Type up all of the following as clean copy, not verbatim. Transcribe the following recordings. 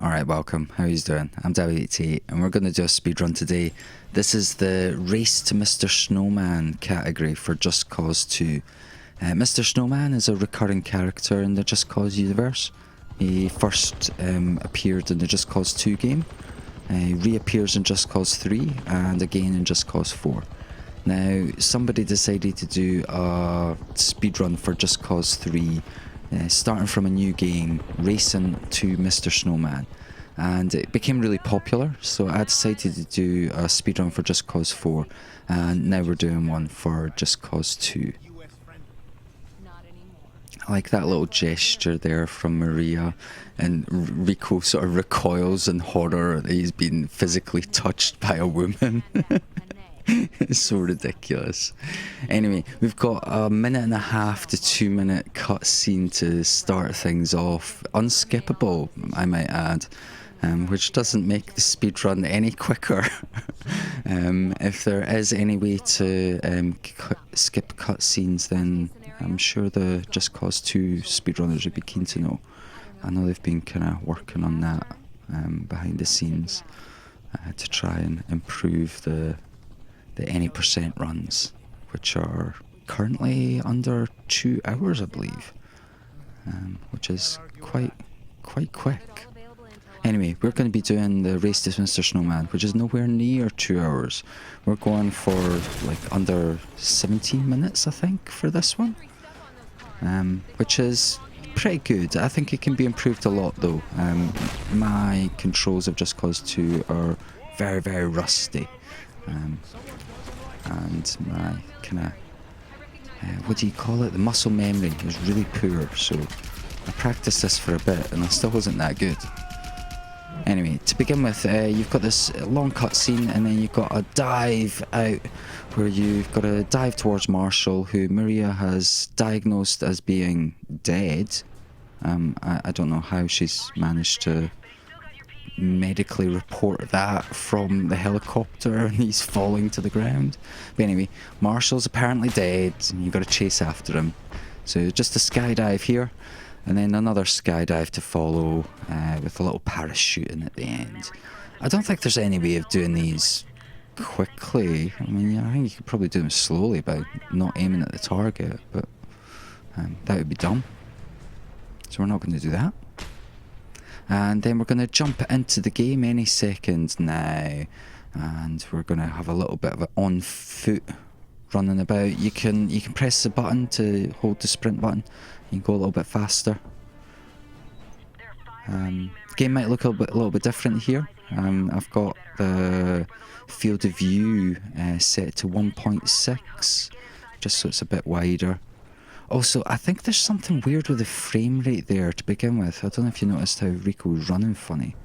Alright, welcome. How are you doing? I'm dxadapter and we're going to do a speedrun today. This is the Race to Mr. Snowman category for Just Cause 2. Mr. Snowman is a recurring character in the Just Cause universe. He first appeared in the Just Cause 2 game. He reappears in Just Cause 3 and again in Just Cause 4. Now, somebody decided to do a speedrun for Just Cause 3, starting from a new game, racing to Mr. Snowman. And it became really popular, so I decided to do a speedrun for Just Cause 4, and now we're doing one for Just Cause 2. I like that little gesture there from Maria, and Rico sort of recoils in horror that he's been physically touched by a woman. It's so ridiculous. Anyway, we've got a 1.5 to 2 minute cutscene to start things off. Unskippable, I might add, which doesn't make the speedrun any quicker. If there is any way to skip cutscenes, then I'm sure the Just Cause 2 speedrunners would be keen to know. I know they've been kind of working on that behind the scenes to try and improve the any percent runs, which are currently under 2 hours, I believe, which is quite quick. Anyway, we're going to be doing the Race to Mr. Snowman, which is nowhere near 2 hours. We're going for like under 17 minutes, I think, for this one, which is pretty good. I think it can be improved a lot though. My controls of Just Cause 2 are very rusty. And my kind of, what do you call it? The muscle memory is really poor, so I practiced this for a bit and I still wasn't that good. Anyway, to begin with, you've got this long cutscene and then you've got a dive out where you've got to dive towards Marshall, who Maria has diagnosed as being dead. I don't know how she's managed to medically report that from the helicopter and he's falling to the ground. But anyway, Marshall's apparently dead and you've got to chase after him. So just a skydive here and then another skydive to follow with a little parachuting at the end. I don't think there's any way of doing these quickly. I mean, I think you could probably do them slowly by not aiming at the target, but that would be dumb. So we're not going to do that. And then we're going to jump into the game any second now, and we're going to have a little bit of an on foot running about. You can press the button to hold the sprint button. You can go a little bit faster. The game might look a little bit different here. I've got the field of view set to 1.6, just so it's a bit wider. Also, I think there's something weird with the frame rate there to begin with. I don't know if you noticed how Rico's running funny.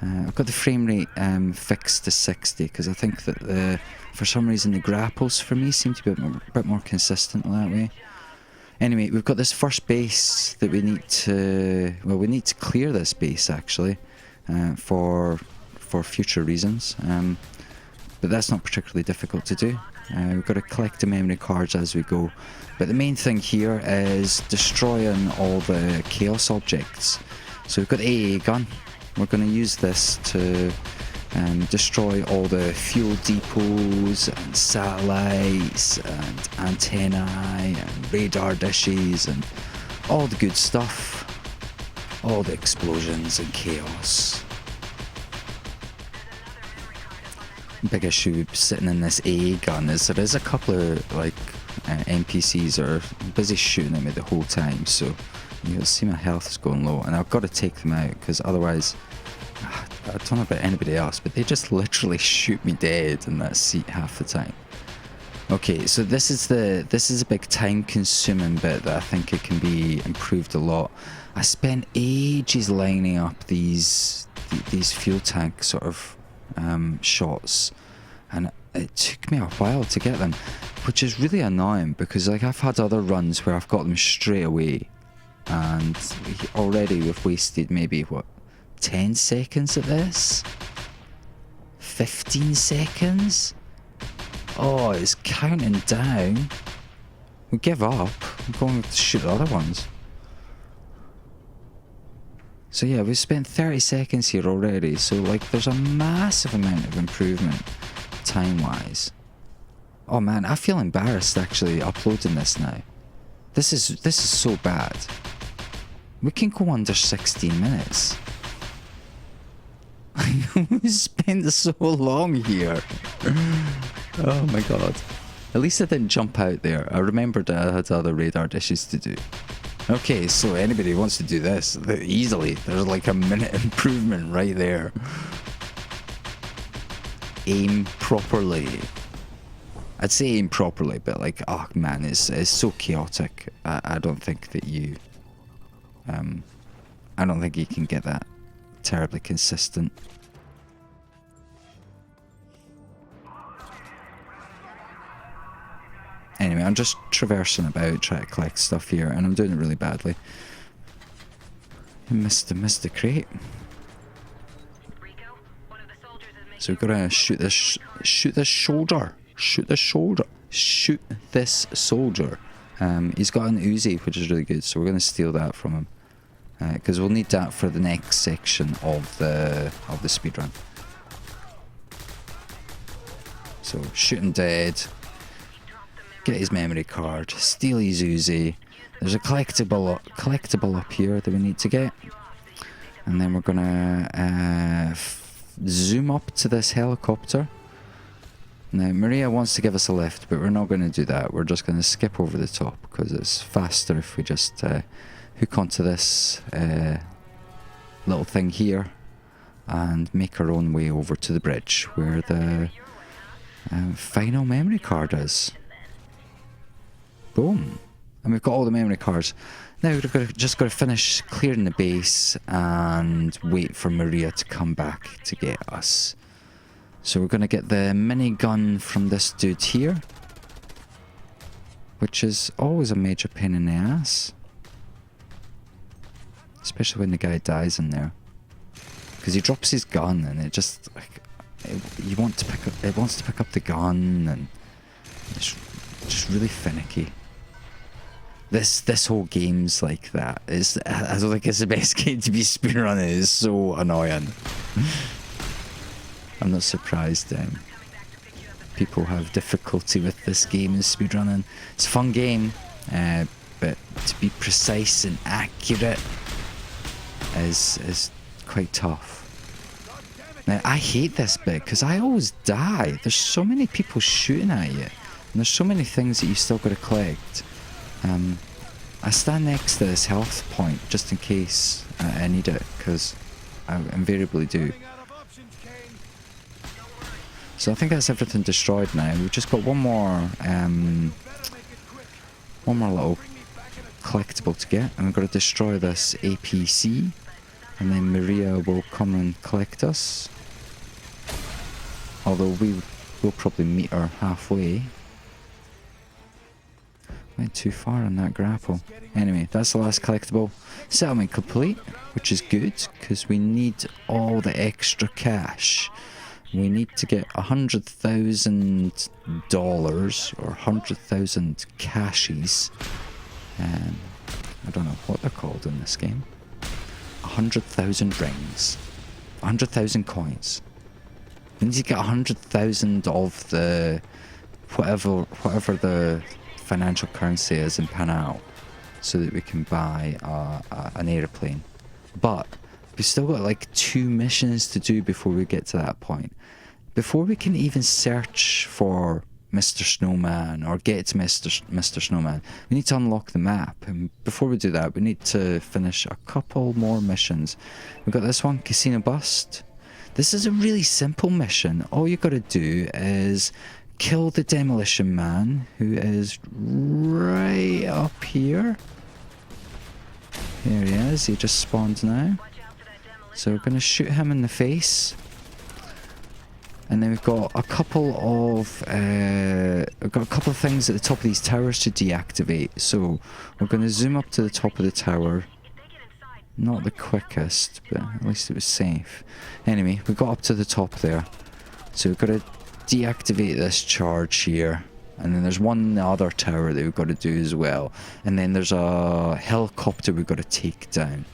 I've got the frame rate fixed to 60 because I think that for some reason the grapples for me seem to be a bit more consistent that way. Anyway, we've got this first base that we need to... Well, we need to clear this base actually for future reasons. But that's not particularly difficult to do. We've got to collect the memory cards as we go. But the main thing here is destroying all the chaos objects. So we've got the AA gun. We're going to use this to destroy all the fuel depots and satellites and antennae and radar dishes and all the good stuff. All the explosions and chaos. Big issue sitting in this AA gun is there is a couple of like NPCs are busy shooting at me the whole time, so you'll see my health is going low and I've got to take them out because otherwise, I don't know about anybody else, but they just literally shoot me dead in that seat half the time. Okay, so this is a big time consuming bit that I think it can be improved a lot. I spent ages lining up these fuel tank sort of shots, and it took me a while to get them, which is really annoying because like I've had other runs where I've got them straight away and already we've wasted maybe what, 10 seconds at this? 15 seconds? Oh, it's counting down. We give up. I'm going to shoot the other ones. So yeah, we've spent 30 seconds here already. So like there's a massive amount of improvement time-wise. Oh man, I feel embarrassed actually uploading this now. This is so bad. We can go under 16 minutes. We spent so long here. Oh my god. At least I didn't jump out there. I remembered that I had other radar dishes to do. Okay, so anybody who wants to do this, easily, there's like a minute improvement right there. Aim properly. I'd say aim properly, but like, oh man, it's so chaotic. I don't think that you... I don't think you can get that terribly consistent. Anyway, I'm just traversing about, trying to collect stuff here, and I'm doing it really badly. Missed the crate. So we've got to shoot this soldier. Shoot this soldier. He's got an Uzi, which is really good, so we're going to steal that from him. Because we'll need that for the next section of the speedrun. So, shoot him dead. Get his memory card, steal his Uzi. There's a collectible up here that we need to get, and then we're gonna zoom up to this helicopter. Now Maria wants to give us a lift, but we're not going to do that. We're just going to skip over the top because it's faster if we just hook onto this little thing here and make our own way over to the bridge where the final memory card is. Boom. And we've got all the memory cards. Now we've just got to finish clearing the base and wait for Maria to come back to get us. So we're going to get the minigun from this dude here, which is always a major pain in the ass. Especially when the guy dies in there. Because he drops his gun and it just... like, it wants to pick up the gun, and it's just really finicky. This whole game's like that. I don't think it's the best game to be speedrunning. It's so annoying. I'm not surprised people have difficulty with this game in speedrunning. It's a fun game, but to be precise and accurate is quite tough. Now, I hate this bit because I always die. There's so many people shooting at you, and there's so many things that you still got to collect. I stand next to this health point just in case I need it, because I invariably do. So I think that's everything destroyed now. We've just got one more little collectible to get, and we've got to destroy this APC, and then Maria will come and collect us. Although we'll probably meet her halfway. Went too far on that grapple. Anyway, that's the last collectible. Settlement complete, which is good, because we need all the extra cash. We need to get $100,000 or 100,000 cashies. I don't know what they're called in this game. 100,000 rings. 100,000 coins. We need to get 100,000 of the whatever the financial currency is in Panau, so that we can buy an airplane. But we've still got like 2 missions to do before we get to that point. Before we can even search for Mr. Snowman or get to Mr. Snowman, we need to unlock the map. And before we do that, we need to finish a couple more missions. We've got this one, Casino Bust. This is a really simple mission. All you got to do is kill the demolition man, who is right up here. There he is. He just spawned now. So we're going to shoot him in the face. And then we've got a couple of things at the top of these towers to deactivate. So we're going to zoom up to the top of the tower. Not the quickest, but at least it was safe. Anyway, we got up to the top there. So we've got to deactivate this charge here. And then there's one other tower that we've got to do as well. And then there's a helicopter we've got to take down.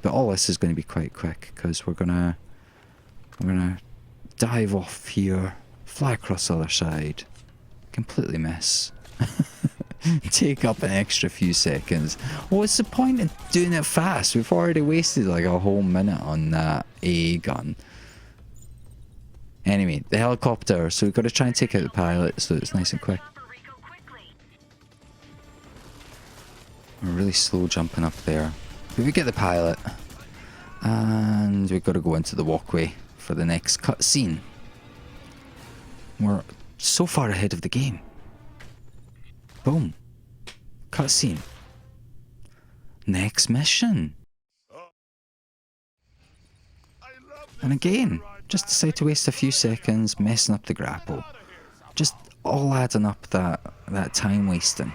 But all this is going to be quite quick because we're gonna dive off here, fly across the other side, completely miss. Take up an extra few seconds. What's the point in doing it fast? We've already wasted like a whole minute on that A gun. Anyway, the helicopter, so we've got to try and take out the pilot so it's nice and quick. We're really slow jumping up there. But we get the pilot. And we've got to go into the walkway for the next cutscene. We're so far ahead of the game. Boom. Cutscene. Next mission. And again, just decide to waste a few seconds messing up the grapple. Just all adding up that time wasting.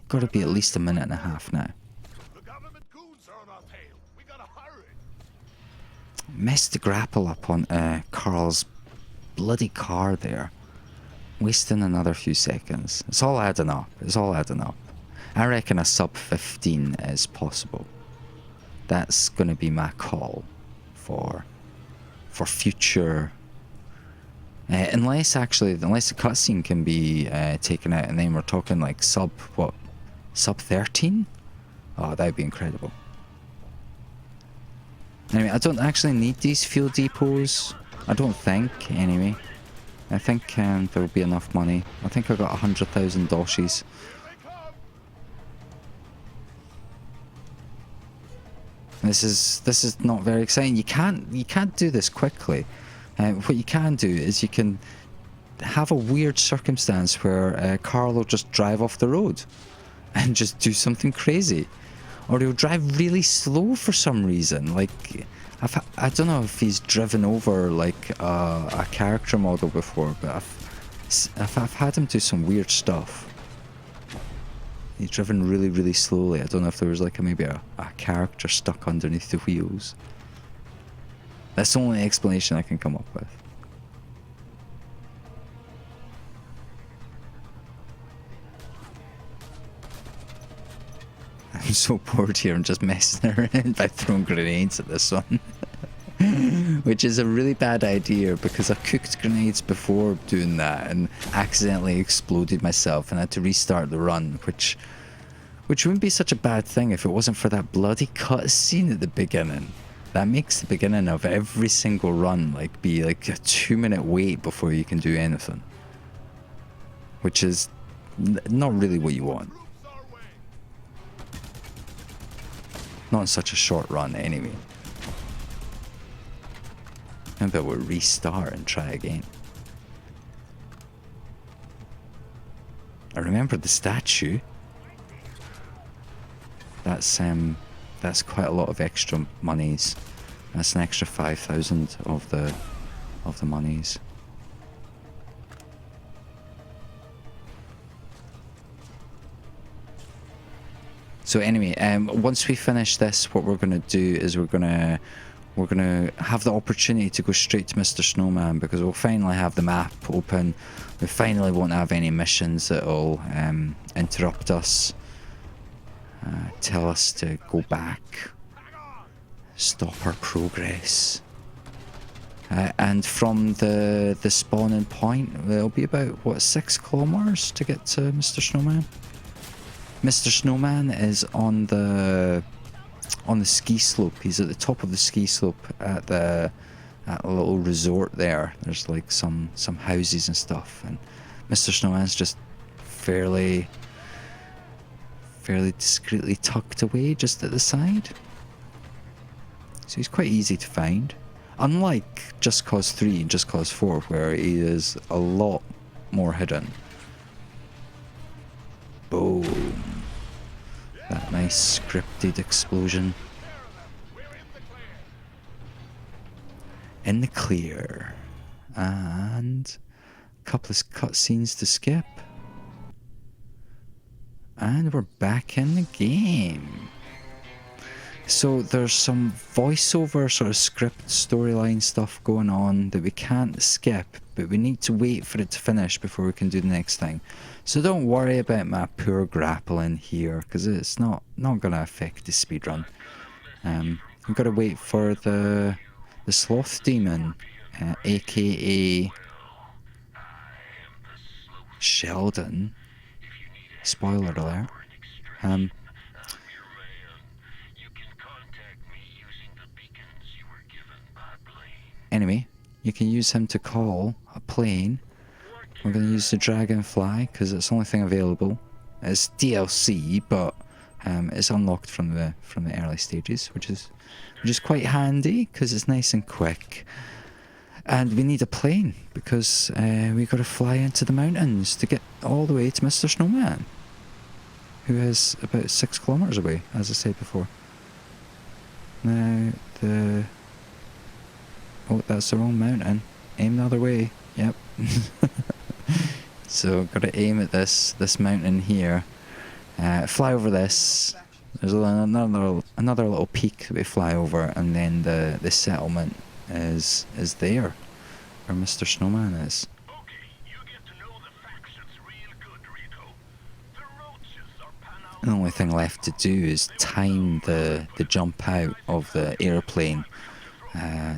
Got to be at least a minute and a half now. Messed the grapple up on Carl's bloody car there. Wasting another few seconds. It's all adding up. It's all adding up. I reckon a sub 15 is possible. That's going to be my call for future. Unless the cutscene can be taken out, and then we're talking like sub 13? Oh, that'd be incredible. Anyway, I don't actually need these fuel depots. I don't think, anyway. I think there'll be enough money. I think I got 100,000 doshies. This is not very exciting. You can't do this quickly. What you can do is you can have a weird circumstance where Carl will just drive off the road and just do something crazy, or he'll drive really slow for some reason. Like I don't know if he's driven over like a character model before, but I've had him do some weird stuff. He's driven really, really slowly. I don't know if there was like maybe a character stuck underneath the wheels. That's the only explanation I can come up with. I'm so bored here. I'm just messing around by throwing grenades at this one. Which is a really bad idea because I cooked grenades before doing that and accidentally exploded myself and had to restart the run, which wouldn't be such a bad thing if it wasn't for that bloody cutscene at the beginning. That makes the beginning of every single run be like a 2-minute wait before you can do anything. Which is not really what you want. Not in such a short run anyway. Maybe we'll restart and try again. I remember the statue. That's quite a lot of extra monies. That's an extra 5,000 of the monies. So anyway, once we finish this, what we're gonna do is we're gonna have the opportunity to go straight to Mr. Snowman, because we'll finally have the map open. We finally won't have any missions that'll interrupt us, tell us to go back, stop our progress. And from the spawning point, it'll be about, what, 6 kilometers to get to Mr. Snowman? Mr. Snowman is on the ski slope. He's at the top of the ski slope at a little resort there. There's like some houses and stuff, and Mr. Snowman's just fairly discreetly tucked away just at the side. So he's quite easy to find. Unlike Just Cause 3 and Just Cause 4, where he is a lot more hidden. Boom. That nice scripted explosion. In the clear. And a couple of cutscenes to skip. And we're back in the game. So there's some voiceover sort of script storyline stuff going on that we can't skip but we need to wait for it to finish before we can do the next thing. So don't worry about my poor grappling here, because it's not going to affect the speedrun. We've got to wait for the sloth demon, aka Sheldon. Spoiler alert. Anyway, you can use him to call a plane. We're going to use the dragonfly because it's the only thing available. It's DLC, but it's unlocked from the early stages, which is quite handy because it's nice and quick. And we need a plane because we've got to fly into the mountains to get all the way to Mr. Snowman, who is about 6 kilometers away, as I said before. Now oh, that's the wrong mountain. Aim the other way. Yep. So got to aim at this mountain here. Fly over this. There's another little peak that we fly over, and then the settlement is there, where Mr. Snowman is. The only thing left to do is time the jump out of the airplane,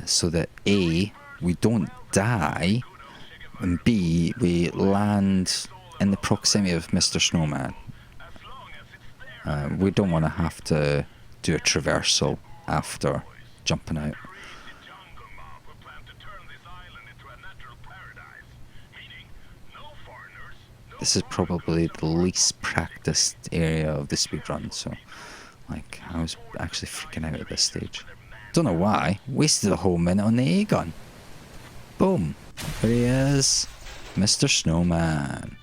so that A, we don't die, and B, we land in the proximity of Mr. Snowman. We don't want to have to do a traversal after jumping out. This is probably the least practiced area of the speedrun, so like I was actually freaking out at this stage. Don't know why. Wasted a whole minute on the A gun. Boom. There he is. Mr. Snowman.